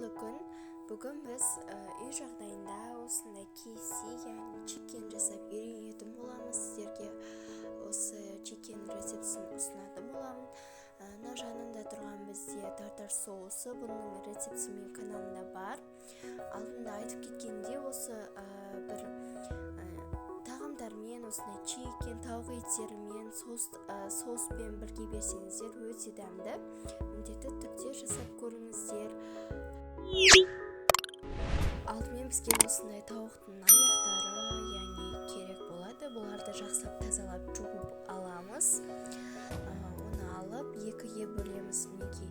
қайырлы күн. Бүгін біз үй жағдайында осындай KFC, яғни чикен жасап үйренетін боламыз. Сіздерге осы чикен рецептісін ұсынатын боламын. Мына жанында тұрған бізде тартар соусы, бұның рецепті менің каналымда бар. Алдында айтып кеткенде осы бір тағамдармен, осындай чикен, тауық еттерімен, соуспен бірге берсеңіздер өте дәмді. Міндетті түрде жасап көріңіздер. Алдымен бізге осындай тауықтың аяқтары, яғни керек болады. Бұларды жақсылап тазалап жуып аламыз. Оны алып екіге бөлеміз. Мінекей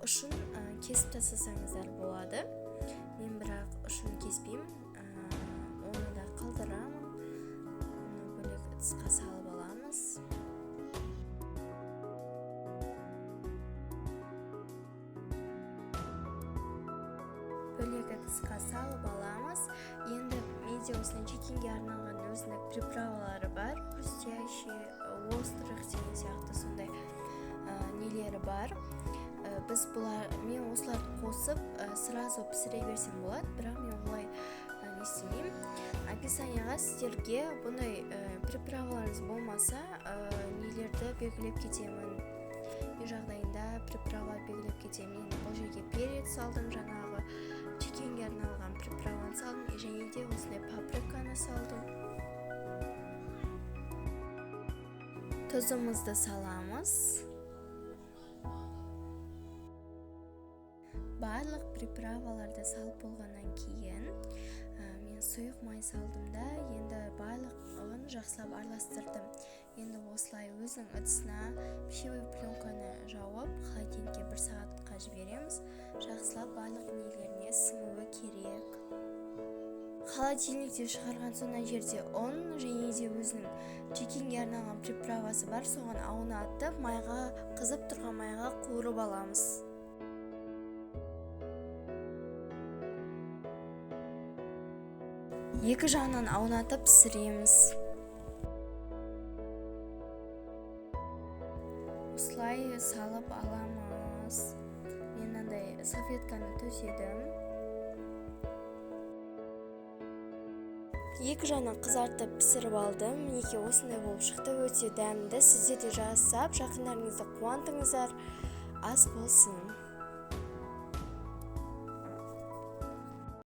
ұшын кесіп тастасаңыздар болады. Мен бірақ ұшын кеспеймін. Оны да қалдырамын. Оны бөлек ыдысқа салып аламыз. Бөлек ыдысқа салып аламыз. Енді менде осындай чикенге арналған өзіндік приправалары бар. Хрустящий, острых деген сияқты сондай нелері бар. Мен осыларды қосып сразу пісіре берсем болады, бірақ мен олай не істемеймін. Описанияға сіздерге бұндай приправаларыңыз болмаса, нелерді белгілеп кетемін. Үй жағдайында приправа белгілеп кетемін. Бұл жерге перец салдым, жаңағы чикенге арналған приправаны салдым, және де осындай паприканы салдым. Тұзымызды саламыз. Барлық приправаларды салып болғаннан кейін мен сұйық май салдым да, енді барлығын жақсылап араластырдым. Енді осылай өзінің ыдысына пищевой пленканы жауып, холодильникке 1 сағатқа жібереміз. Жақсылап барлық нелеріне сіңуі керек. Холодильникте шығарған сонан жерде ұн және де өзінің чикенге арналған приправасы бар, соған аунатып, қызып тұрған майға қуырып аламыз. Екі жағынан аунатып пісіреміз. Осылай салып аламыз. Мен мынандай салфетканы төседім. Екі жағынан қызартып пісіріп алдым. Мінекей осындай болып шықты, өте дәмді. Сіздер де жасап, жақындарыңызды қуантыңыздар. Ас болсын.